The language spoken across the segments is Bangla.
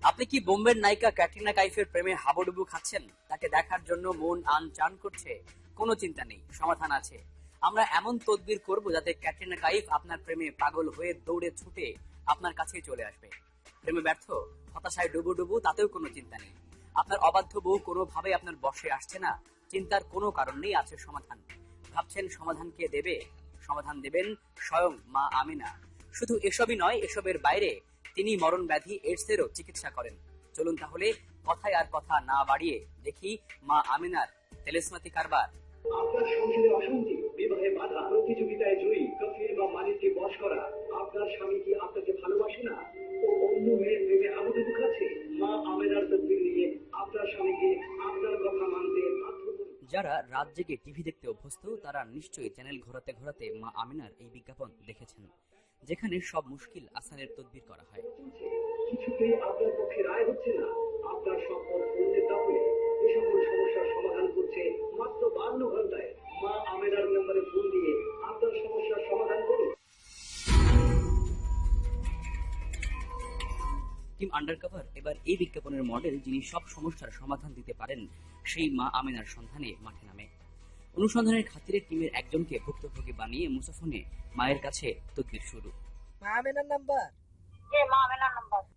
আপনি কি বোম্বের নায়িকা ক্যাটরিনা কাইফের প্রেমে হাবুডুবু খাচ্ছেন? তাকে দেখার জন্য মন চান করছে? কোনো চিন্তা নেই, সমাধান আছে। আমরা এমন তদবির করব যাতে ক্যাটরিনা কাইফ আপনার প্রেমে পাগল হয়ে দৌড়ে ছুটে আপনার কাছেই চলে আসবে। প্রেমে ব্যর্থ, হতাশায় ডুবু ডুবু, তাতেও কোনো চিন্তা নেই। আপনার অবাধ্য বউ কোনোভাবে আপনার বশে আসছে না, চিন্তার কোনো কারণ নেই, আছে সমাধান। ভাবছেন সমাধান কে দেবে? সমাধান দেবেন স্বয়ং মা আমিনা। শুধু এসবই নয়, এসবের বাইরে তিনি মরণ ব্যাধি এইডসেরও চিকিৎসা করেন। চলুন তাহলে কথায় আর কথা না বাড়িয়ে দেখি মা আমিনার তেলেসমাতি কারবার। আপনার সংসারে অশান্তি, বিবাহে বাধা, প্রতিযোগিতায় জয়ী, কফির বা মালিককে বশ করা, আপনার স্বামী কি আপনাকে ভালোবাসে না ও অন্য মেয়ের প্রেমে হাবুডুবু খাচ্ছে? মা আমেনার তদবির নিয়ে আপনার স্বামীকে আপনার কথা মানতে বাধ্য করুন। যারা রাত জেগে টিভি দেখতে অভ্যস্ত তারা নিশ্চয়ই চ্যানেল ঘোরাতে ঘোরাতে মা আমিনার এই বিজ্ঞাপন দেখেছেন, যেখানে সব মুশকিল আসানের তদবির করা হয়। কিছুতেই আপনার পক্ষে রায় হচ্ছে না, আপনার সম্পদ অন্যের দখলে। এ সকল সমস্যার সমাধান করছে মাত্র 52 ঘন্টায়। মা আমেনার নম্বরে ফোন দিয়ে আপনার সমস্যার সমাধান করুন। টিম আন্ডারকভার এবার এই বিজ্ঞাপনের মডেল, যিনি সব সমস্যার সমাধান দিতে পারেন, সেই মা আমিনার সন্ধানে মাঠে নামে। অনুসন্ধানের খাতিরে টিমের একজনকে ভুক্তভোগী বানিয়ে মুঠোফোনে মায়ের কাছে তদবির শুরু। মা আমেনার নাম্বার?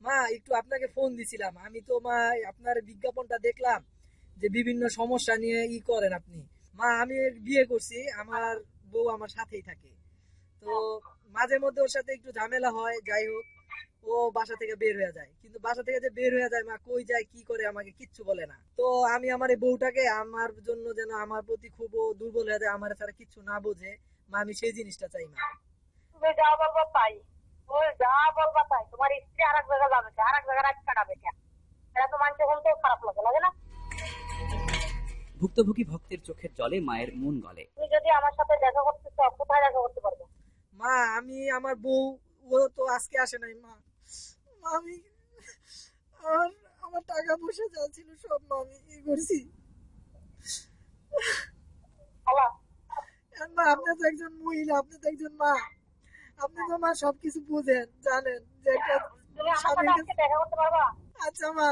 মা একটু আপনাকে ফোন দিছিলাম। আমি তো মা আপনার বিজ্ঞাপনটা দেখলাম যে বিভিন্ন সমস্যা নিয়ে করেন আপনি। মা আমি বিয়ে করছি, আমার বউ আমার সাথেই থাকে, তো মাঝে মধ্যে ওর সাথে একটু ঝামেলা হয়। যাই হোক, ও বাসা থেকে বের হয়ে যায়, কিন্তু বাসা থেকে যে বের হয়ে যায় মা কই যায় কি করে আমাকে কিচ্ছু বলে না। তো আমি আমার এই বউটাকে আমার জন্য যেন আমার প্রতি খুব দুর্বল হয়ে যায়, আমার ছাড়া কিচ্ছু না বোঝে মা, আমি সেই জিনিসটা চাই মা। তুমি যা বলবো তাই, তুমি যা বলবা তাই। তোমার স্ত্রী আর এক জায়গায় যাবে, আর এক জায়গায় রাত কাটাবে, এটা তো মানুষের শুনতেও খারাপ লাগে না? ভুক্তভোগী ভক্তের চোখের জলে মায়ের মন গলে। তুমি যদি আমার সাথে দেখা করতে চাও, কোথায় দেখা করতে পারবে? মা আমি আমার বউ, ও তো আজকে আসে নাই মা। মা আমি আমার আমার টাকা পয়সা যা ছিল সব মা আমি করছি। হ্যালো, মা আপনি তো একজন মহিলা, আপনি তো একজন মা, আপনি তো মা সবকিছু বুঝেন, জানেন যে একটা তুমি আমার সাথে স্বামীর আজকে দেখা করতে পারবা? আচ্ছা মা,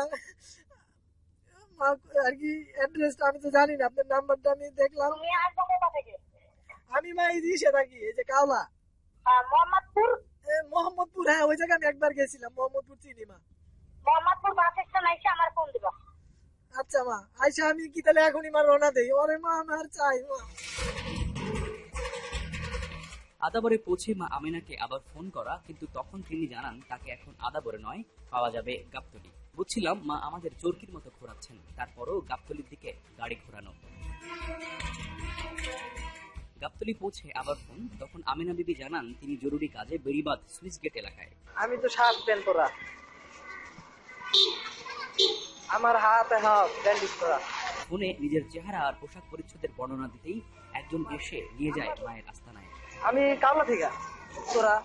মা আর কি অ্যাড্রেসটা আমি তো জানি না, আপনার নাম্বারটা আমি দেখলাম। তুমি আসবে কোথা থেকে? আমি মা এই দিশে থাকি, এই যে কাওলা মোহাম্মদপুর। মোহাম্মদপুর। হ্যাঁ ওই জায়গায় আমি একবার গেছিলাম, মোহাম্মদপুর চিনি মা। মোহাম্মদপুর বাস স্ট্যান্ড এসে আমার ফোন দিবা। আচ্ছা মা, আইসা আমি কি তাহলে এখনই মা রওনা দেই? ওরে মা আমার চাই মা। আদাবরে পৌঁছে মা আমিনাকে আবার ফোন করা, কিন্তু তখন তিনি জানান তাকে এখন আদাবরে নয়, পাওয়া যাবে গাবতলী। বুঝছিলাম মা আমাদের চরকির মতো ঘোরাচ্ছেন, তারপরও গাবতলীর দিকে গাড়ি ঘোরানো। গাবতলী পৌঁছে আবার ফোন, তখন আমিনা বিবি জানান তিনি জরুরি কাজে বেড়িবাঁধ সুইচ গেট এলাকায়। আমি তো শার্ট প্যান্ট পরা, আমার হাতে হাত ব্যান্ডেজ করা। ফোনে নিজের চেহারা আর পোশাক পরিচ্ছদের বর্ণনা দিতেই একজন এসে নিয়ে যায় মায়ের আস্তানায়। আমি কাওলা থেকে, তোরা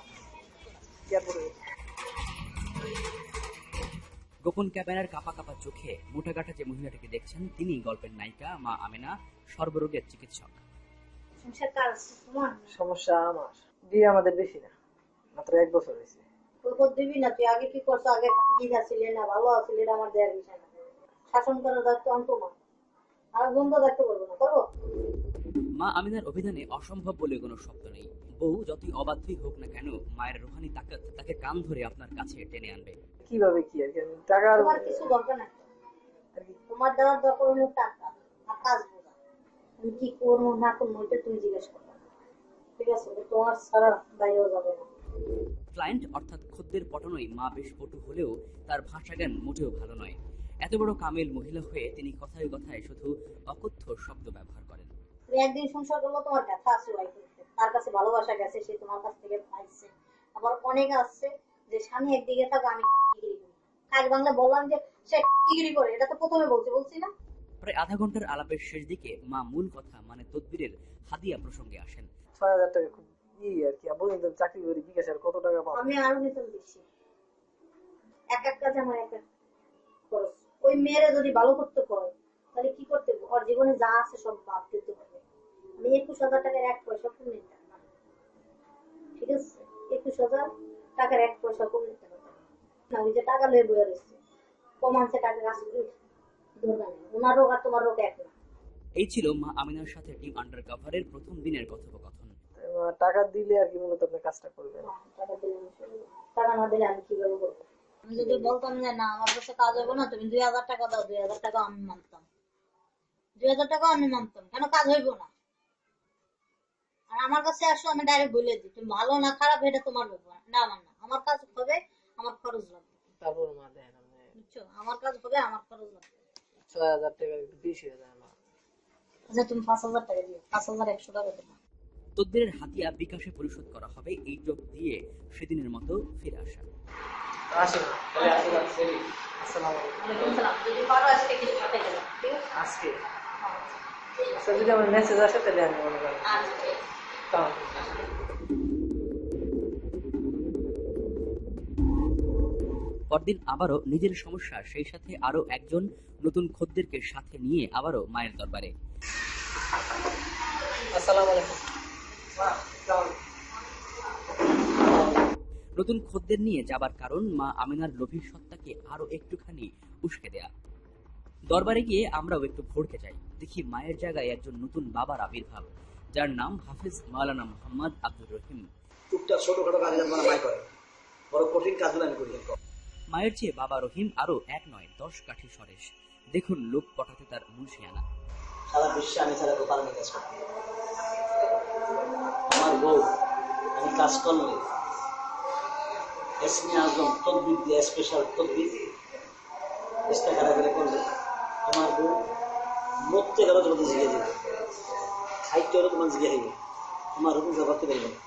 গোপন ক্যামেরার কাপা কাপা চোখে মোটা কাটা যে মহিলাটিকে দেখছেন তিনি গল্পের নায়িকা মা আমিনা, সর্বরোগের চিকিৎসক। সমস্যা আমার বিয়ে আমাদের বেশি না, মাত্র 1 বছর হয়েছে। দিবি না, তুই আগে কি করছো? আগে ঠিক আসলে না ভালো আসলে, এটা আমার দেয়ার বিষয় না। শাসন করার দায়িত্ব আমি মা, আর বন্ধ দায়িত্ব করবো না, করবো? মা আমিনার অভিধানে অসম্ভব বলে কোনো শব্দ নেই। বউ যতই অবাধ্যই হোক না কেন, মায়ের রুহানি তাকাত তাকে কান ধরে আপনার কাছে টেনে আনবে। কিভাবে কি আর কি টাকা, তোমার কিছু দরকার নাই, তোমার দেওয়ার দরকার হলো টাকা আর কাজ বোঝা। তুমি কি করবো না করবো এটা তুমি জিজ্ঞেস করবে, ঠিক আছে? তোমার ছাড়া বাইরেও যাবে না। ক্লায়েন্ট অর্থাৎ খদ্দের পটানোই মা বেশ পটু হলেও তার ভাষা জ্ঞান মোটেও ভালো নয়। এত বড় কামেল মহিলা হয়ে তিনি কথায় কথায় শুধু অকথ্য শব্দ ব্যবহার করেন। তুমি একদিন সংসার করলো, তোমার ব্যথা আছে ওয়াইফ, তার কাছে ভালোবাসা গেছে, সে তোমার কাছ থেকে পাইছে। আবার অনেক আছে যে স্বামী একদিকে থাকে, আমি কাজ বাংলা বললাম যে সে ডিগ্রি করে, এটা তো প্রথমে বলছি না? প্রায় আধা ঘন্টার আলাপের শেষ দিকে মা মূল কথা মানে তদবিরের হাদিয়া প্রসঙ্গে আসেন। 6000 টাকা খুব আর কি, বলুন তো চাকরি করি বিকাশের কত টাকা পাবো? আমি আরো বেতন দিচ্ছি, এক এক কাজে আমার এক এক খরচ। ওই মেয়েরা যদি ভালো করতে হয় তাহলে কি করতে হবে? ওর জীবনে যা আছে সব বাদ দিতে হবে। আমি 21,000 টাকার 1 পয়সা কম নিতে পারবো না, ঠিক আছে? 21,000 টাকার 1 পয়সা কম নিতে পারবো না। ওই যে টাকা লয়ে বয়ে রয়েছে, কম আনছে টাকা কাজ করে ধরবে না। ওনার রোগ আর তোমার রোগ এক না। এই ছিল মা আমিনার সাথে টিম আন্ডারকভারের প্রথম দিনের কথোপকথন। টাকা দিলে আর কি মূলত আপনি কাজটা করবেন। টাকা দিলে টাকা না দিলে আমি কিভাবে করবো? আমি যদি বলতাম যে না আমার কাছে কাজ হবে না, তুমি 2000 টাকা দাও, 2000 টাকা আমি মানতাম, 2000 টাকা আমি মানতাম, কেন কাজ হইব না? আর আমার কাছে আসো, আমি ডাইরেক্ট বলে দিই তুমি ভালো না খারাপ এটা তোমার ব্যাপার, না আমার না, আমার কাজ হবে, আমার খরচ লাগবে। তারপর মা দেন আপনি বুঝছো, আমার কাজ হবে, আমার খরচ লাগবে। 6000 টাকা একটু বেশি হয়ে যায় না? আচ্ছা তুমি 5000 টাকা দিও, 5100 টাকা দেবো। তদ্বিরের হাতিয়া বিকাশে পরিশোধ করা হবে এই যোগ দিয়ে সেদিনের মতো ফিরে আসা। আসেন তাহলে আসেন। আসসালামু আলাইকুম। ওয়ালাইকুম সালাম। যদি পারো আজকে কিছু পাঠাই দেবো, ঠিক আছে? আজকে আচ্ছা, যদি আমার মেসেজ আসে তাহলে আমি মনে করি আচ্ছা ঠিক আছে। তাহলে পরদিন আবারও নিজের সমস্যা, সেই সাথে আরো একজন নতুন খদ্দেরকে সাথে নিয়ে আবারও মায়ের দরবারে। আসসালামু আলাইকুম। নতুন খদ্দের নিয়ে যাবার কারণ মা আমিনার লোভী সত্তাকে আরো একটুখানি উস্কে দেয়া। দরবারে গিয়ে আমরাও একটু ভড়কে যাই, দেখি মায়ের জায়গায় একজন নতুন বাবার আবির্ভাব, যার নাম হাফেজ মাওলানা মোহাম্মদ আব্দুর রহিম। টুকটাক ছোটখাটো কাজ আমরা মাই করে, বড় কঠিন কাজগুলো আমি করি। মায়ের চেয়ে বাবা রহিম আরো 1 নয় 10 কাঠি সরেস। দেখুন লোক পটাতে তার মুন্সিয়ানা। সারা বিশ্বে আমি ছাড়া তো পারবে কাজ করতে। আমার বউ আমি কাজ করলে এসমে আজম তদবির দিয়ে স্পেশাল তদবির ইস্তেখারা করে করলে তোমার বউ মরতে গেলে তোমাদের জিগে দেবে, খাইতে হলে তোমার জিগে হইবে, তোমার হুকুম করতে পারবে না।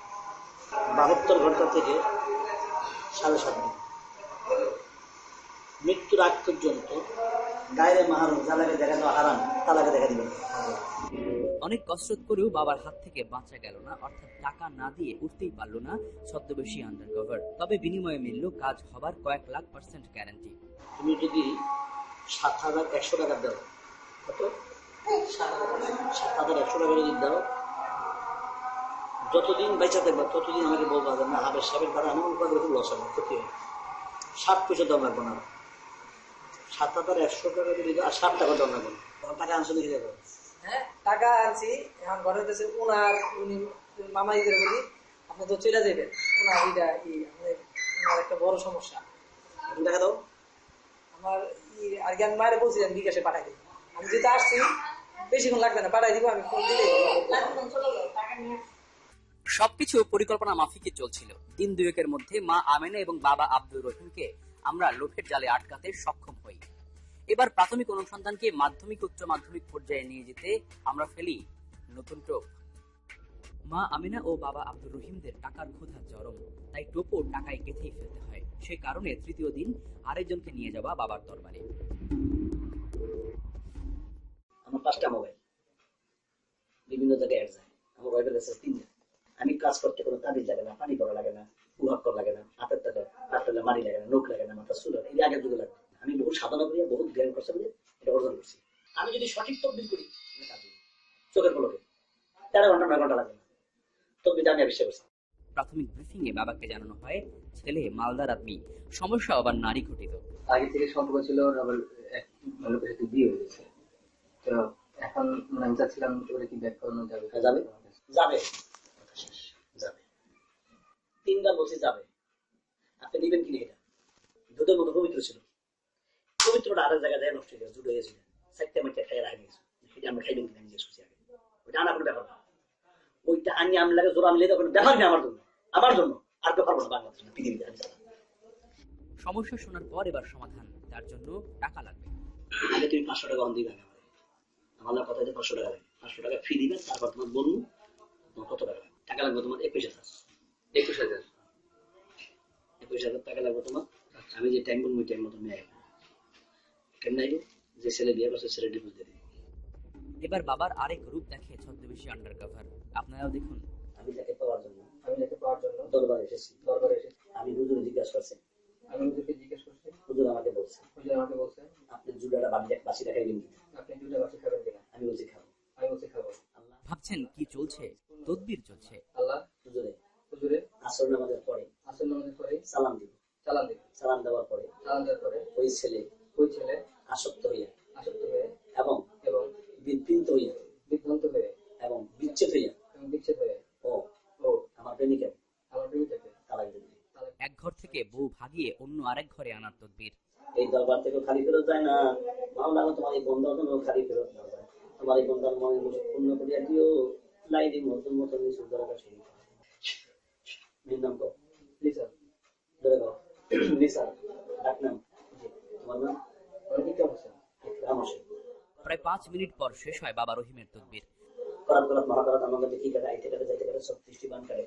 72 ঘন্টা থেকে 7.5 দিন মৃত্যুর আগ পর্যন্ত গায়ে মাহারুম যালাকে দেখা দেওয়া হারাম, তালাকে দেখা দিবেন। অনেক কসরত করেও বাবার হাত থেকে বাঁচা গেল না, অর্থাৎ টাকা না দিয়ে উঠতেই পারল না ছদ্মবেশী আন্ডারকভার। তবে বিনিময়ে মিলল কাজ হবার কয়েক লাখ % গ্যারান্টি। তুমি যদি 7100 টাকা দাও, কত 7100 টাকা যদি দাও, যতদিন বেঁচে থাকবে ততদিন আমাকে বলবো না হাবের সাহেবের দ্বারা আমি উপায় খুব লস হবে, ক্ষতি হবে। 7 পয়সা দাম লাগবে না, 7100 টাকা যদি দাও আর 7 টাকা দাম লাগবে না। টাকা আনছো দেখে যাবো। হ্যাঁ টাকা আনছি, এখন ঘরে হচ্ছে উনি মামা ঈদের বলি আপনি তো চলে যাবেন, ওনার ওনার একটা বড় সমস্যা। এখন টাকা দাও। আমার আর কি আমি মায়ের বলছিলাম বিকাশে পাঠাই দিই, আমি যেটা আসছি বেশিক্ষণ লাগবে না, পাঠাই দিব, আমি ফোন দিলে। সবকিছু পরিকল্পনা মাফিকই চলছিল। দিন দুয়েকের মধ্যে মা আমেনা এবং বাবা আব্দুর রহিমকে আমরা লোভের জালে আটকাতে সক্ষম হই। এবার প্রাথমিক অনুসন্ধানকে মাধ্যমিক উচ্চ মাধ্যমিক পর্যায়ে নিয়ে যেতে আমরা ফেলি নতুন টোপ। মা আমিনা ও বাবা আব্দুর রহিমদের টাকার ক্ষুধা চরম, তাই টোপও টাকায় গেঁথেই ফেলতে হয়। সে কারণে তৃতীয় দিন আরেকজনকে নিয়ে যাওয়া বাবার দরবারে। আমার 5টা মোবাইল, বিভিন্ন জায়গায় অ্যাড যায়। আমার ওয়াইফের কাছে 3টা। আমি কাজ করতে কোনো তাবিজ লাগে না, পানি করা লাগে না, উহাক করা লাগে না, হাতের টাকা কাটলে মারি লাগে না, নোক লাগে না, মাথা চুল এই আগের যুগে লাগে। আমি বহুত সাধনা করিয়া বহুত জ্ঞান করছে বলে এটা অর্জন করছি। আমি যদি সঠিক তদবির করি চোখের পলকে 13 ঘন্টা 9 ঘন্টা লাগে না, তদবিরটা আমি আবিষ্কার করছি। প্রাথমিক ব্রিফিং এ বাবাকে জানানো হয় ছেলে মালদার আদমি, সমস্যা আবার নারী ঘটিত। আগে থেকে সম্পর্ক ছিল, আবার এক লোকের সাথে বিয়ে হয়ে গেছে, তো এখন আমি চাচ্ছিলাম ওটা কি ব্যাক করানো যাবে? যাবে যাবে যাবে 3বার বলছি যাবে। আপনি নেবেন কিনে এটা দুধের মতো পবিত্র ছিল, পবিত্রটা আরেক জায়গায় যায় নষ্ট হয়ে গেছে, জুড়ে গেছিল, 4টা মিনিটে খাই রাখা গেছে। সেটা আমরা খাইবেন কিনা জিজ্ঞেস করছি আগে, ওইটা আনা কোনো ব্যাপার না। ওইটা আনি আমি লাগে জোর আমি লেগে কোনো ব্যাপার নেই আমার জন্য আর ব্যাপার না বাংলাদেশ না পৃথিবীতে। আমি সমস্যা শোনার পর এবার সমাধান, তার জন্য টাকা লাগবে। আগে তুমি 500 টাকা অন দিবে, আমার কথা 500 টাকা লাগবে, 500 টাকা ফি দিবেন, তারপর তোমার বলবো তোমার কত টাকা লাগবে। টাকা লাগবে তোমার 21,000 টাকা লাগবে তোমার। আমি যে টাইম বলবো ওই টাইম মতো নিয়ে আসবো, কেমন আইবো যে ছেলে বিয়ে করছে ছেলে ডিভোর্স দিয়ে দিবে। এবার বাবার আরেক রূপ দেখে ছদ্মবেশী আন্ডারকভার, আপনারাও দেখুন। আমি তাকে পাওয়ার জন্য দরবারে এসেছি। এসেছি, আমি হুজুরে জিজ্ঞাসা করছি, আমি ওদেরকে জিজ্ঞেস করছি, হুজুর আমাকে বলছে আপনি জুড়াটা বাসি দেখাইবেন কিনা। আপনি দুটা বাসি খাবেন কিনা? আমি বলছি খাবো। আমি বলছি খাবো। আল্লাহ ভাবছেন কি চলছে? তদবির চলছে। আল্লাহ হুজুরে আসর নামাজের পরে নামাজের পরে সালাম দিব, চালান দিবে, সালাম দেওয়ার পরে চালান দেওয়ার পরে ওই ছেলে ওই ছেলে আসক্ত হইয়া আসক্ত হয়ে এবং এবং বিভ্রান্ত হইয়া বিভ্রান্ত হয়ে এবং বিচ্ছেদ হইয়া এবং বিচ্ছেদ হয়ে ও ও আমার প্রেমিকা আমার প্রেমিকাকে তালাক দিবে। এক ঘর থেকে বউ ভাগিয়ে অন্য আরেক ঘরে আনার তদবির। এই দরবার থেকে খালি ফেরত যায় না, মামলা তোমার এই বন্ধন খালি ফেরত না যায়, তোমার এই বন্ধার মনে পূর্ণ করিয়া দিও, লাইদি মতন মতন নিশুদ্ধ রাখা শুরু করো। মেয়ের নাম কো লিসা ধরে গাও লিসা, ডাক নাম তোমার নাম অনেক ইকরাম হোসেন। ইকরাম হোসেন। প্রায় 5 মিনিট পর শেষ হয় বাবা রহিমের তদবির। করাত করাত মহাকরাত আমাকে দেখি কাটে আইতে কাটে যাইতে কাটে 36টি বান কাটে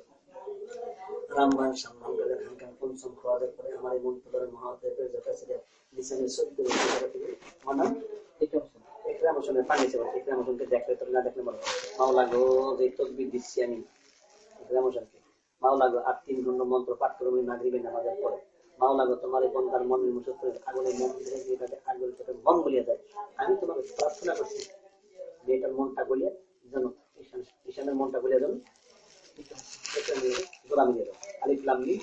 রামবান সম্মান করে খানকান পঞ্চম খাওয়াদের পরে আমার এই মন্ত্রের মহাদেবের যথা ছিল লিসানের সত্য আমার নাম ইকরাম হোসেন। ইকরাম হোসেনের পানি ছিল। ইকরাম হোসেনকে দেখলে তো না দেখলে মনে মাওলা গো যে তদবির দিচ্ছি আমি ইকরাম হোসেনকে, মাওলা গো আর 3 ঘন্টা মন্ত্র পাঠ করে আমি মাগরিবের নামাজের পরে মাওলা গো তোমার এই বন্ধার মনের মুসত্তরে আগুনের মন ধরে গিয়ে তাদের আগুন থেকে মন গলিয়ে যায়। আমি তোমাকে প্রার্থনা করছি মেয়েটার মনটা গলিয়ে যেন ঈশানের মনটা গলিয়ে যেন গোলামি দিয়ে দাও। আলিফ লাম মিম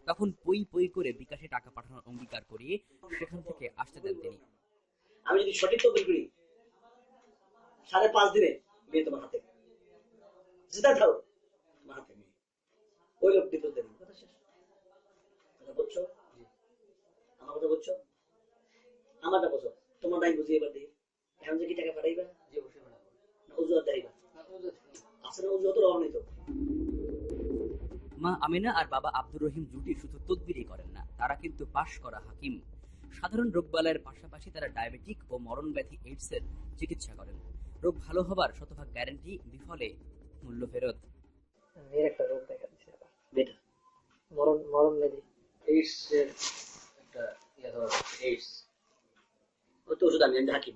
তখন পই পই করে বিকাশে টাকা পাঠানোর অঙ্গীকার করিয়ে সেখান থেকে আসতে দেন তিনি। আমি যদি সঠিক তদবির করি 5.5 দিনে মেয়ে তোমার হাতে জিতা ধরো তোমার হাতে মেয়ে ওই লোকটি তো দেবেন। কথা শেষ। কথা বুঝছো? আমার কথা বুঝছো? আমারটা বুঝো, তোমার টাইম বুঝিয়ে এবার দিই। এখন যে কি টাকা পাঠাইবা জি অবশ্যই বানাবো। না অজুহাত দেখাইবা? আসলে অজুহাত রহনি তো। মা আমিনা আর বাবা আব্দুর রহিম জুটি শুধু তদবিরই করেন না, তারা কিন্তু পাশ করা হাকিম। সাধারণ রোগবালাইয়ের পাশাপাশি তারা ডায়াবেটিক ও মরণ ব্যাধি এইডস এর চিকিৎসা করেন। রোগ ভালো হবার শতভাগ গ্যারান্টি, বিফলে মূল্য ফেরত। মেয়ের একটা রোগ দেখা দিচ্ছে আবার, বেটা মরণ মরণ ব্যাধি। এইডস এর একটা ইয়া ধরা এইডস ও তো ওষুধ আমি হাকিম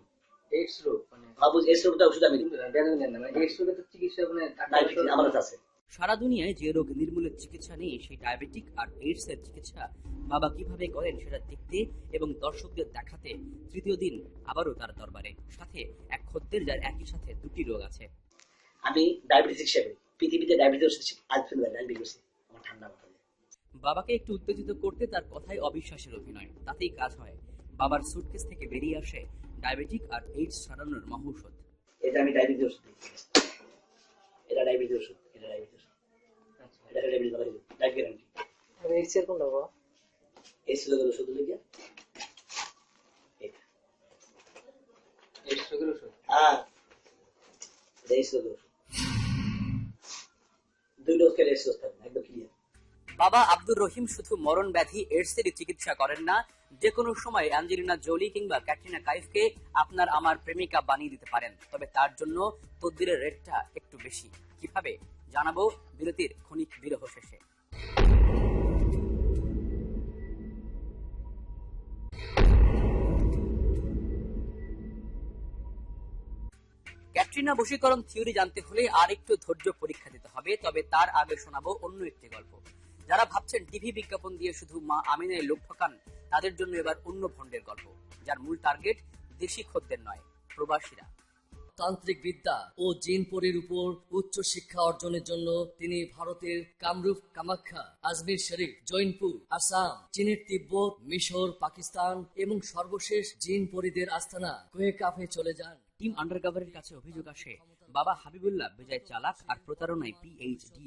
এইডস রোগ মানে বাবুজ এই সবটা ওষুধ আমি বেদনা দেন না মানে এইডস রোগের তো চিকিৎসা মানে ডায়াবেটিস আমার কাছে আছে। সারা দুনিয়ায় যে রোগ নির্মূলের চিকিৎসা নেই, সেই ডায়াবেটিক আর এইডস এর চিকিৎসা বাবা কিভাবে করেন সেটা দেখতে এবং দর্শকদের দেখাতে তৃতীয় দিন আবারও তার দরবারে, সাথে এক খদ্দের যার একই সাথে 2টি রোগ আছে। আমি ডায়াবেটিস চিকিৎসা করি, পৃথিবীতে ডায়াবেটিস ডায়াবেটিস আমার ঠান্ডা মাথা। বাবাকে একটু উত্তেজিত করতে তার কথায় অবিশ্বাসের অভিনয়, তাতেই কাজ হয়। বাবার সুটকেস থেকে বেরিয়ে আসে ডায়াবেটিক আর এইডস সারানোর মহৌষধ। এটা আমি ডায়াবেটিস ওষুধ দিই। এটা ডায়াবেটিস ওষুধ, এটা ডায়াবেটিস ওষুধ, এটা ডায়াবেটিস বাড়াই দিই, ডায়েট গ্যারান্টি। আর এইডস এর কোনটা বাবা? এই ছিল ওষুধ লেগে এটা এইডস রোগের ওষুধ। হ্যাঁ এই ছিল ওষুধ 2 ডোজ করে এসে থাকবে একদম ক্লিয়ার। বাবা আব্দুর রহিম শুধু মরণ ব্যাধি এইডস এর চিকিৎসা করেন না, যে কোনো সময় অ্যাঞ্জেলিনা জোলি কিংবা ক্যাটরিনা কাইফকে আপনার আমার প্রেমিকা বানিয়ে দিতে পারেন। তবে তার জন্য তদবিরের রেটটা একটু বেশি। কিভাবে জানাবো বিরতির ক্ষণিক বিরহ শেষে। ক্যাটরিনা বশীকরণ থিওরি জানতে হলে আর একটু ধৈর্য পরীক্ষা দিতে হবে। তবে তার আগে শোনাবো অন্য একটি গল্প। যারা ভাবছেন টিভি বিজ্ঞাপন দিয়ে শুধু মা আমিনায় লোক ঠকান, তাদের জন্য এবার অন্য ভণ্ডের গল্প, যার মূল টার্গেট দেশি খদ্দের নয়, প্রবাসীরা। তান্ত্রিক বিদ্যা ও জিন পরির উপর উচ্চ শিক্ষা অর্জনের জন্য তিনি ভারতের কামরূপ, কামাখ্যা, আজমির শরীফ, জৈনপুর, আসাম, চীনের তিব্বত, মিশর, পাকিস্তান এবং সর্বশেষ জিন পরিদের আস্তানা কোয়েকাফে চলে যান। টিম আন্ডারকভারের কাছে অভিযোগ আসে বাবা হাবিবুল্লাহ বেজায় চালাক আর প্রতারণায় পিএইচডি।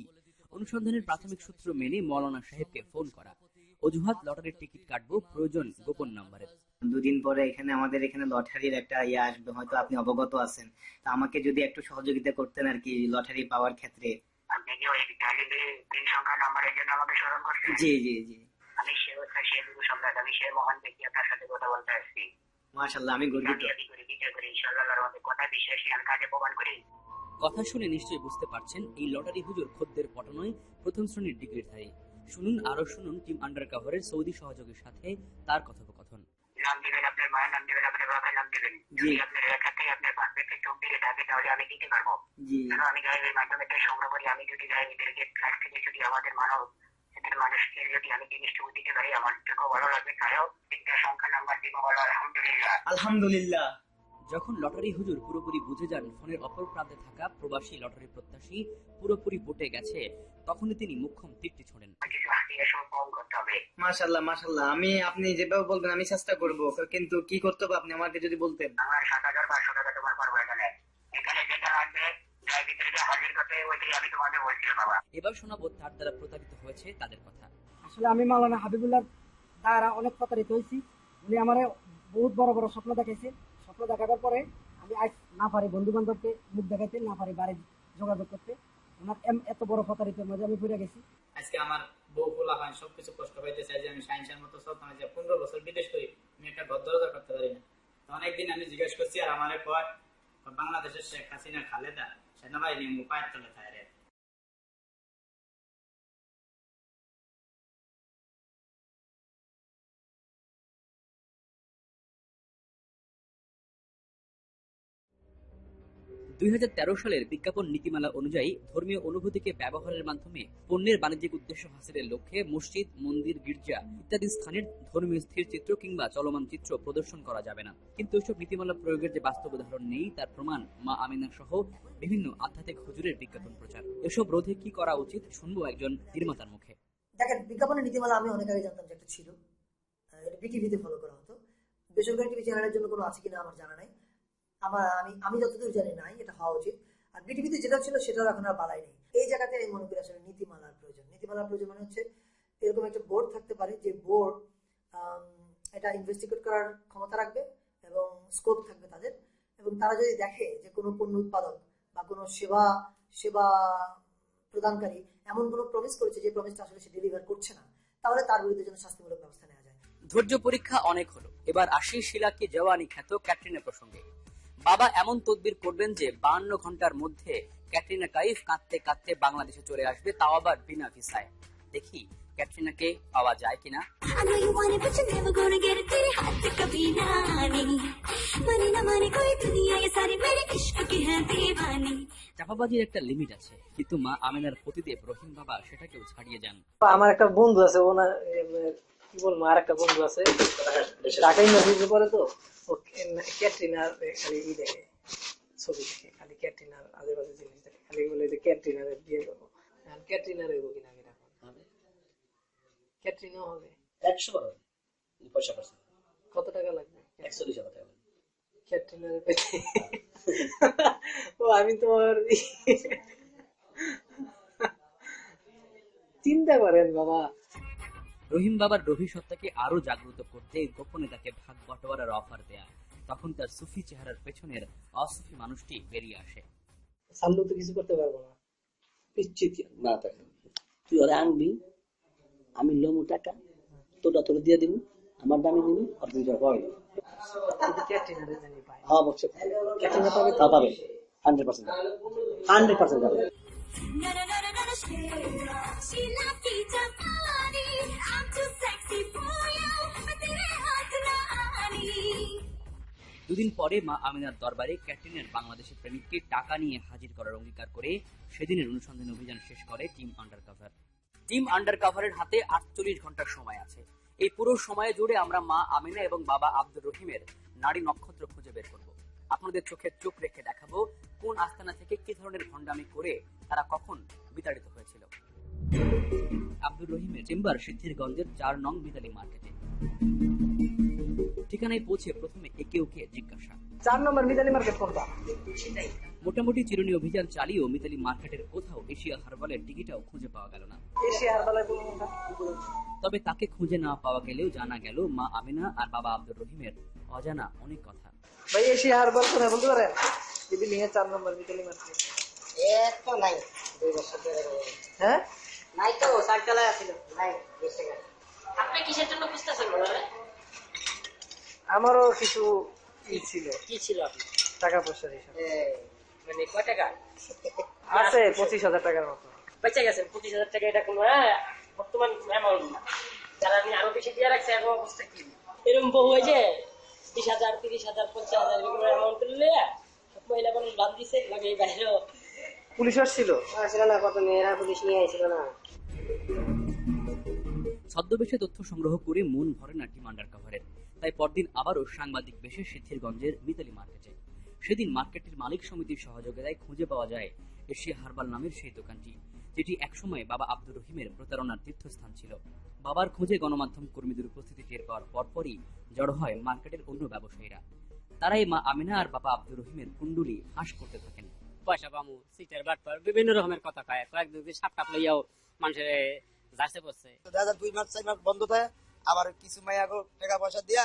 অনুসন্ধানের প্রাথমিক সূত্র মেনে মৌলানা সাহেবকে ফোন করা, অজুহাত লটারির টিকিট কাটবো, প্রয়োজন গোপন নাম্বারের। 2 দিন পরে আমাদের এখানে লটারির একটা ইয়ে আসবে, হয়তো আপনি অবগত আছেন, তা আমাকে যদি একটু সহযোগিতা করতেন আর কি লটারি পাওয়ার ক্ষেত্রে। আপনি কি ওই তালিবে 3 সংখ্যা নাম্বারের জন্য আমাকে স্মরণ করছেন? জি জি জি আমি সম্রাট, আমি সে মহান ব্যক্তি আপনার সাথে কথা বলতে আসছি। মাশাআল্লাহ, আমি গর্বিত। বিচার করি ইনশাআল্লাহ, আমাদের কথা বিশ্বাসী আমি কাজে প্রমাণ করি। কথা শুনে নিশ্চয়ই বুঝতে পারছেন এই লটারি হুজুর খদ্দের পটানোয় প্রথম শ্রেণীর ডিগ্রিধারী। শুনুন আরো শুনুন টিম আন্ডারকভারের সৌদি সহযোগীর সাথে তার কথোপকথন। নাম দিবেন, আপনার মায়ের নাম দিবেন, আপনার বাবার নাম দিবেন। যদি আপনার এলাকা থেকে আপনার বাচ্চাকে চোখ দিকে থাকে তাহলে আমি দিতে পারবো। জি কেন আমি গাইবের মাধ্যমে সংগ্রহ করি, আমি যদি গাইবের কাছ থেকে যদি আমাদের মানুষকে যদি আমি জিনিসটুকু দিতে পারি আমার থেকেও ভালো লাগবে। তারাও 3টা সংখ্যা নাম্বার দিব, বলো আলহামদুলিল্লাহ। আলহামদুলিল্লাহ। যখন লটারি হুজুর পুরোপুরি বুঝে যান ফোনের অপর প্রান্তে থাকা প্রবাসী লটারি প্রত্যাশী পুরোপুরি বটে গেছে, তখনই তিনি মুখ্যম তীরটি ছোড়েন। মাশাআল্লাহ মাশাআল্লাহ, আমি আপনি যেভাবে বলবেন আমি চেষ্টা করব, কিন্তু কি করতে হবে আপনি আমাকে যদি বলতেন। আমার 7,500 টাকা তোমার পারবো এখানে যেটা লাগবে তার ভিতরে হাজির করতে ওইটাই আমি তোমাকে বলছি বাবা। এবার শোনাবো তার দ্বারা প্রতারিত হয়েছে তাদের কথা। আসলে আমি মাওলানা হাবিবুল্লাহ দ্বারা অনেক প্রতারিত হয়েছি। উনি আমার বহুত বড় বড় স্বপ্ন দেখাইছে। স্বপ্ন দেখাবার পরে আমি আজ না পারি বন্ধু বান্ধবকে মুখ দেখাইতে, না পারি বাড়ি যোগাযোগ করতে। ওনার এত বড় প্রতারিতের মাঝে আমি পড়ে গেছি। আজকে আমার বউ পোলা হয় সবকিছু কষ্ট পাইতে চাই যে আমি সায়েন্সের মতো চলতাম, যে 15 বছর বিদেশ করি আমি একটা ঘর দরজা করতে পারি না। তো অনেকদিন আমি জিজ্ঞেস করছি, আর আমার পর বাংলাদেশের শেখ হাসিনা খালেদা সেনাবাহিনী পায়ের তলে থাকে। সালের বিজ্ঞাপন নীতিমালা অনুযায়ী ধর্মীয় অনুভূতিকে ব্যবহারের মাধ্যমে পণ্যের বাণিজ্যিক উদ্দেশ্য হাসিলের লক্ষ্যে মসজিদ, মন্দির, গির্জা ইত্যাদি স্থানের ধর্মীয় স্থির চিত্র কিংবা চলমান চিত্র প্রদর্শন করা যাবে না। কিন্তু এসব নীতিমালা প্রয়োগের যে বাস্তব উদাহরণ নেই তার প্রমাণ মা আমিনা সহ বিভিন্ন আধ্যাত্মিক হুজুরের বিজ্ঞাপন প্রচার। এসব রোধে কি করা উচিত শুনবো একজন নির্মাতার মুখে। দেখেন, বিজ্ঞাপনের নীতিমালা আমি অনেক আগে জানতাম যে একটা ছিল, এটা বিটিভিতে ফলো করা হতো। বেসরকারি টিভি চ্যানেলের জন্য কোনো আছে কিনা আমার জানা নাই। আমি যতদূর জানি নাই, এটা হওয়া উচিত। আর বিটিভিতে যেটা ছিল সেটাও এখন আর বালাই নেই। এই জায়গাতে আমি মনে করি আসলে নীতিমালার প্রয়োজন। নীতিমালার প্রয়োজন মানে হচ্ছে এরকম একটা বোর্ড থাকতে পারে যে বোর্ড এটা ইনভেস্টিগেট করার ক্ষমতা রাখবে এবং স্কোপ থাকবে তাদের, এবং তারা যদি দেখে যে কোনো পণ্য উৎপাদক বা কোনো সেবা প্রদানকারী এমন কোনো প্রমিস করেছে যে প্রমিসটা আসলে সে ডেলিভার করছে না, তাহলে তার বিরুদ্ধে যেন শাস্তিমূলক ব্যবস্থা নেওয়া যায়। ধৈর্য পরীক্ষা অনেক হলো, এবার আসি শিলাকি জওয়ানি খ্যাত ক্যাটরিনা প্রসঙ্গে। বাবা এমন তদবির করবেন যে 52 ঘন্টার মধ্যে ক্যাটরিনা কাইফ কাঁদতে কাঁদতে বাংলাদেশে চলে আসবে, তাও আবার বিনা ভিসায়। দেখি ক্যাটরিনাকে পাওয়া যায় কিনা। চাপাবাজির একটা লিমিট আছে, কিন্তু মা আমিনার পতিদেব রহিম বাবা সেটাকেও ছাড়িয়ে যান। আমার একটা বন্ধু আছে, ওনার কি বলবো, আর একটা বন্ধু আছে ঢাকায় ইউনিভার্সিটি পড়ে, তো ও ক্যাটরিনার খালি দেখে, ছবি দেখে, খালি ক্যাটরিনার আজেবাজে জিনিস দেখে, খালি বলে যে ক্যাটরিনার বিয়ে করবো। ক্যাটরিনার হইব কিনা আমি রাখবো, ক্যাটরিনাও হবে 100 পয়সা পাচ্ছে। কত টাকা লাগবে? 140,000 টাকা। ক্যাটরিনার পেতে ও আমি তোমার চিন্তা করেন বাবা। রহিম বাবার রবি সত্তাকে আরো জাগ্রত করতে গোপনে তাকে ভাগ বটোয়ারার অফার দেয়া। তখন তার সুফি চেহারার পেছনের অসুফি মানুষটি বেরিয়ে আসে। সামনে তো কিছু করতে পারবো না, পিচ্ছিত না থাকে। তুই ওরা আনবি, আমি লোমু টাকা তোরা তোর দিয়ে দিব, আমার দামি দিব, আর তুই যা পাবি। ক্যাটরিনারে জানি পাই। হ্যাঁ অবশ্যই ক্যাটরিনা পাবে, তা পাবে 100%। 100% পাবে। দুদিন পরে মা আমিনার দরবারে ক্যাটরিনার বাংলাদেশের প্রেমিককে টাকা নিয়ে হাজির করার অঙ্গীকার করে সেদিনের অনুসন্ধান অভিযান শেষ করে টিম আন্ডারকভার। টিম আন্ডারকভারের হাতে 48 ঘন্টার সময় আছে। এই পুরো সময় জুড়ে আমরা মা আমিনা এবং বাবা আব্দুর রহিমের নারী নক্ষত্র খুঁজে বের করব। আপনাদের চোখে চোখ রেখে দেখাবো কোন আস্তানা থেকে কি ধরনের ভণ্ডামি করে তারা কখন বিতাড়িত হয়েছিল। আব্দুর রহিমের চেম্বার সিদ্ধিরগঞ্জের 4 নং মিতালি মার্কেটে। ঠিকানায় পৌঁছে প্রথমে একে ওকে জিজ্ঞাসা। 4 নম্বর মিতালি মার্কেট কোনটা? মোটামুটি চিরুনি অভিযান চালিয়েও মিতালি মার্কেটের কোথাও এশিয়া হারবালের টিকিটাও খুঁজে পাওয়া গেল না। এশিয়া হারবালের কোনটা? তবে তাকে খুঁজে না পাওয়া গেলেও জানা গেল মা আমিনা আর বাবা আব্দুর রহিমের অজানা অনেক কথা। ভাই এশিয়া হারবাল কোথায় বলতে পারেন? দিল্লি 4 নম্বর মিতালি মার্কেট। এত নাই 2 বছর ধরে। হ্যাঁ নাই তো সাইকেলে আছিল নাই। আপনি কিসের জন্য খুঁজতেছেন বলেন? আমারও কিছু ছিল। কি ছিল আপনার? টাকা পয়সা হিসাব। মানে কয় টাকা আছে? 25,000 টাকার মতো। বেঁচে গেছেন 25,000 টাকা। এটা কোনো বর্তমান অ্যামাউন্ট না। যারা আমি আরো বেশি দিয়ে রাখছি এখন অবস্থা কি? এরকম বহু হয়েছে 20,000, 30,000, 50,000 এরকম অ্যামাউন্ট করলে সব মহিলা মানুষ বাদ দিছে। লাগে এই বাইরেও পুলিশ আসছিল? আসছিল না, কত মেয়েরা পুলিশ নিয়ে আইছিল না। ছদ্মবেশে তথ্য সংগ্রহ করে মন ভরে না টিম আন্ডারকভারের। তাই পরদিন আবারও সাংবাদিক বেশে সিদ্ধিরগঞ্জের মিতালি মার্কেটে। সেদিন মার্কেটের মালিক সমিতির সহযোগিতায় খুঁজে পাওয়া যায় এশিয়া হার্বাল নামের সেই দোকানটি, যেটি একসময় বাবা আব্দুর রহিমের প্রতারণার তীর্থস্থান ছিল। বাবার খোঁজে গণমাধ্যম কর্মীদের উপস্থিতি টের পাওয়ার পরপরই জড়ো হয় মার্কেটের অন্য ব্যবসায়ীরা। তারাই মা আমিনা আর বাবা আব্দুর রহিমের কুণ্ডুলি ফাঁস করতে থাকেন। পয়সা পামু, সিটার বাটপার বিভিন্ন রকমের কথা কয়, কয়েকদিন সাপটাপ লইয়াও মানুষের যাচ্ছে পড়ছে। 2 মাস 4 মাস বন্ধ থাকে, আবার কিছু মাইয়া টাকা পয়সা দিয়া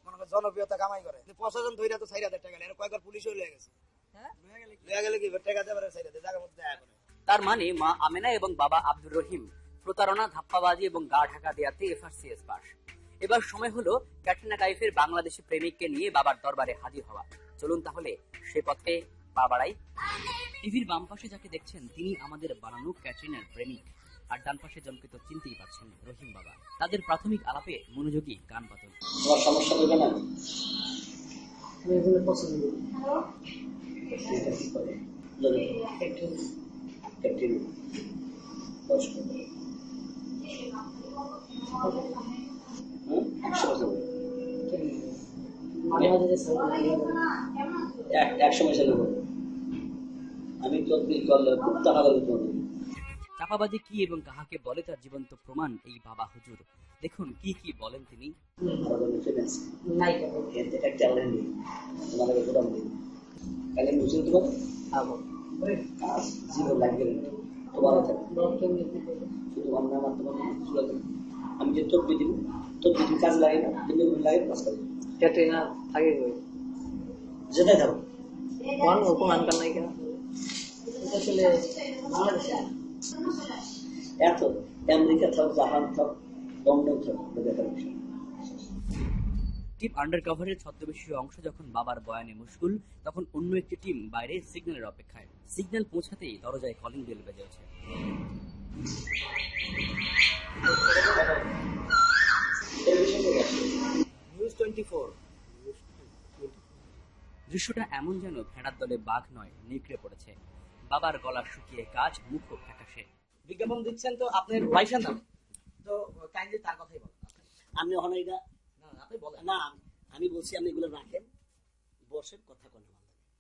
মনে করে জনপ্রিয়তা কামাই করে। প্রশাসন ধইরা তো 4000 টাকা নেয়, কয়েকবার পুলিশও লয়ে গেছে। লয়ে গেলে কি টাকা দেবার 4000 জায়গার মধ্যে দেখা করে। তার মানে মা আমিনা এবং বাবা আব্দুর রহিম প্রতারণা, ধাপ্পাবাজি এবং গা ঢাকা দেয়াতে FRCS পাস। এবার সময় হলো ক্যাটরিনা কাইফের বাংলাদেশি প্রেমিককে নিয়ে বাবার দরবারে হাজির হওয়া। চলুন তাহলে সে পথে পা বাড়াই। টিভির বাম পাশে যাকে দেখছেন তিনি আমাদের বানানো ক্যাটরিনার প্রেমিক, আর ডান পাশে জনকে তো চিনতেই পারছেন, রহিম বাবা। তাদের প্রাথমিক আলাপে মনোযোগী গান বাদল। তোমার সমস্যা হবে না? পছন্দ একসময় ছেলে আমি তদবির করলে খুব টাকা দেবো তোমাদের। চাপাবাজি কি এবং কাহাকে বলে তার জীবন্ত প্রমাণ এই বাবা হুজুর। দেখুন কি কি বলেন তিনি। আমি যে তদবির দিব, তদবির কাজ লাগে না, লাগে কাজ করে ক্যাটরিনা থাকে যেটাই থাকো কোন আনকার নাই কেন আসলে বাংলাদেশে এত আমেরিকা থাক, জাপান থাক, লন্ডন থাক, দেখার বিষয়। টিম আন্ডারকভারের ছদ্মবেশী অংশ যখন বাবার বয়ানে মুশকুল, তখন অন্য একটি টিম বাইরে সিগন্যালের অপেক্ষায়। সিগন্যাল পৌঁছাতেই দরজায় কলিং বেল বেজে ওঠে। নিউজ 24। দৃশ্যটা এমন যেন ভেড়ার দলে বাঘ নয়, নেকড়ে পড়েছে। বাবার গলা শুকিয়ে কাজ, মুখ ফ্যাকাশে। বিজ্ঞাপন দিচ্ছেন তো আপনার ওয়াইফের নামে, তো কাইন্ডলি তার কথাই বলেন। আমি ওখানে এটা আপনি বলেন না, আমি বলছি আপনি এগুলো রাখেন, বসেন, কথা বলেন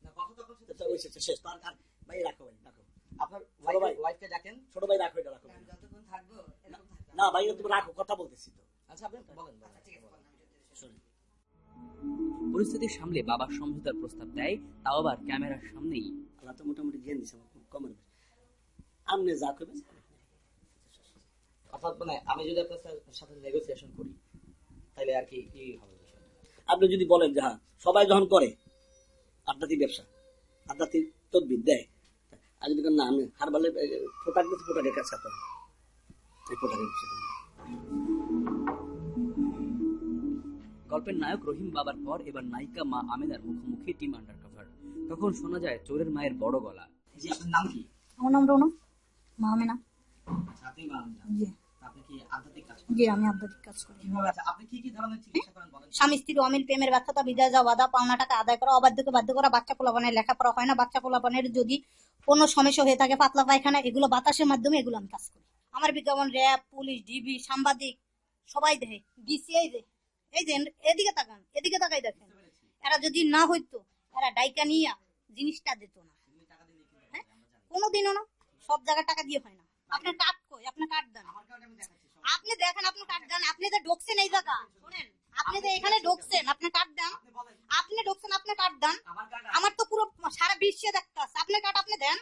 না, কথা তখন শেষ। তার ভাই রাখো, ভাই রাখো, আপনার ছোট ভাই ওয়াইফকে ডাকেন, ছোট ভাই রাখো, এটা রাখো, যতক্ষণ থাকবো না ভাই তুমি রাখো, কথা বলতেছি তো। আচ্ছা আপনি বলেন। পরিস্থিতি সামলে বাবা সমঝোতার প্রস্তাব দেয়, তাও আবার ক্যামেরার সামনেই। আল্লাহ তো মোটামুটি জ্ঞান দিচ্ছে, কমের আপনি যা করবেন। অর্থাৎ মানে আমি যদি আপনার সাথে নেগোসিয়েশন করি তাহলে আর কি হবে? আপনি যদি বলেন যে হ্যাঁ সবাই যখন করে আপনাদের ব্যবসা, আপনাদের তদবির দেয়, আর যদি না আমি হারবালে প্রোডাক্ট দিতে, প্রোডাক্টের কাজ করতে হবে, এই প্রোডাক্টের বিষয়। গল্পের নায়ক রহিম বাবার পর এবার নায়িকা মা আমিনার মুখোমুখি টিম আন্ডারকভার। তখন শোনা যায় চোরের মায়ের বড় গলা। জি আপনার নাম কি? আমার নাম রৌনক, মা আমিনা। আপনি মা আমিনা, জি। আপনি কি আধ্যাত্মিক কাজ করেন? জি আমি আধ্যাত্মিক কাজ করি। আচ্ছা আপনি কি কি ধরনের চিকিৎসা করেন বলেন? স্বামী স্ত্রীর অমিল, প্রেমের ব্যর্থতা, বিদায় যাওয়া, বাধা, পাওনা টাকা আদায় করা, অবাধ্যকে বাধ্য করা, বাচ্চা পোলাপানের লেখাপড়া হয় না, বাচ্চা পোলাপানের যদি কোনো সমস্যা হয়ে থাকে, পাতলা পায়খানা, এগুলো বাতাসের মাধ্যমে এগুলো আমি কাজ করি। আমার বিজ্ঞাপন র্যাব, পুলিশ, ডিবি, সাংবাদিক সবাই দেখে, বিসিআই দেয়। এই যে এদিকে তাকান, এদিকে তাকাই দেখেন, এরা যদি না হইতো, এরা ডাইকা নিয়ে জিনিসটা দিত না, হ্যাঁ কোনোদিনও না। সব জায়গায় টাকা দিয়ে হয় না। আপনার কার্ড কই? আপনার কার্ড দেন, আপনি দেখেন, আপনার কার্ড দেন। আপনি যে ঢুকছেন এই জায়গা, শোনেন, আপনি যে এখানে ঢুকছেন, আপনার কার্ড দেন। আপনি ঢুকছেন, আপনার কার্ড দেন। আমার তো পুরো সারা বিশ্বে দেখতে আছে, আপনার কার্ড আপনি দেন।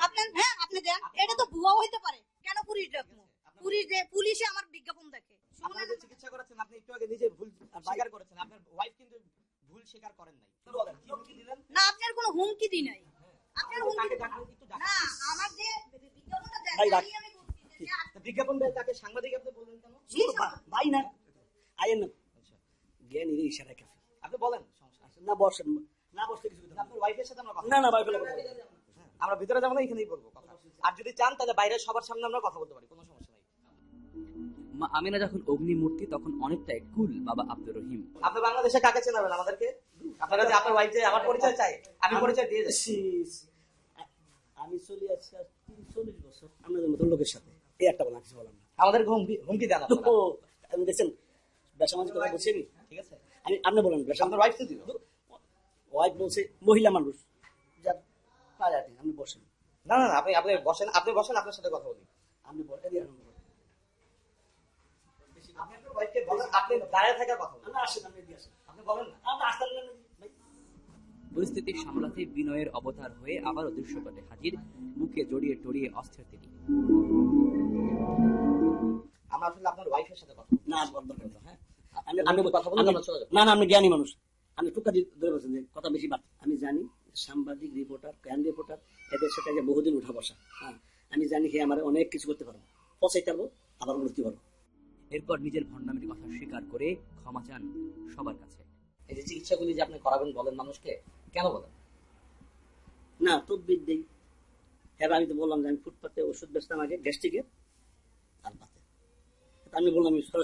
আপনার হ্যাঁ আপনি দেন। এটা তো ভুয়াও হইতে পারে, কেন পুলিশ ডাকবো? পুলিশে আমার বিজ্ঞাপন দেখে। আপনি যে চিকিৎসা করেছেন, আপনি একটু আগে নিজে ভুল স্বীকার করেছেন, আপনার ওয়াইফ কিন্তু ভুল স্বীকার করেন নাই। বলেন কি হুমকি দিলেন? না আপনার কোনো হুমকি দি নাই, আপনার হুমকি না। আমার যে বিজ্ঞাপনটা দেখেন, আমি বলছি বিজ্ঞাপন দেয় তাকে সাংবাদিক আপনি বললেন কেন? ভাই না আইয়েন না, জ্ঞান এর ইশারায় কাফি। আপনি বলেন, সমস্যা আছে না বসেন, না বসতে কিছু কথা। আপনার ওয়াইফের সাথে আমরা কথা না না ওয়াইফের কথা আমরা ভিতরে যাবো না, এখানেই বলবো কথা। আর যদি চান তাহলে বাইরে সবার সামনে আমরা কথা বলতে পারি, কোনো সমস্যা নাই। মা আমিনা যখন অগ্নিমূর্তি, তখন অনেকটাই কুল বাবা আব্দুর রহিম। আপনি বাংলাদেশে কাকে চেনাবেন আমাদেরকে? আপনার কাছে আপনার ওয়াইফ যে আমার পরিচয় চাই, আমি পরিচয় দিয়ে যাচ্ছি। আমি চলে আসছি 40 বছর আমাদের মতো লোকের সাথে, এই একটা বলা কিছু বললাম না। আমাদের হুমকি দেন আমি দেখছেন ব্যবসা বাণিজ্য কথা বলছি আমি, ঠিক আছে? আপনি বলেন ব্যবসা, আমার ওয়াইফ তো দিল, ওয়াইফ বলছে মহিলা মানুষ, যা পারে আর কি। আপনি বসেন। না না না, আপনি বসেন, আপনার সাথে কথা বলি। আপনি বলতে দিয়ে আপনি আপনার ওয়াইফকে বলেন, আপনি দাঁড়িয়ে থাকার কথা বলেন। না, আসেন, আপনি দিয়ে আসেন, আপনি বলেন না, আপনি আসতে পারলেন না ভাই। পরিস্থিতি সামলাতে বিনয়ের অবতার হয়ে আবারও দৃশ্যপটে হাজির, বুকে জড়িয়ে টড়িয়ে অস্থির তিনি। আমরা আসলে আপনার ওয়াইফের সাথে কথা না, আর বলার দরকার নেই, হ্যাঁ? আমি কথা বললাম না, না, আপনি জ্ঞানী মানুষ, আমি টুকা দিয়ে ধরে বলছেন যে কথা বেশি বাদ। আমি জানি সাংবাদিক, রিপোর্টার, ক্রাইম রিপোর্টার, এদের সাথে যে বহুদিন উঠা বসা, হ্যাঁ, আমি জানি হে আমার অনেক কিছু করতে পারবো, পচাইতে পারবো, আবার উঠতে পারবো। এরপর নিজের ভণ্ডামির কথা স্বীকার করে ক্ষমা চান সবার কাছে। এই যে চিকিৎসাগুলি যে আপনি করাবেন বলেন মানুষকে, কেন বলেন? না, তদবির দেই। এবার আমি তো বললাম যে আমি ফুটপাতে ওষুধ বেচতাম আগে, গ্যাস্ট্রিকের আর বাতে। আমি বললাম আমি সরাসরি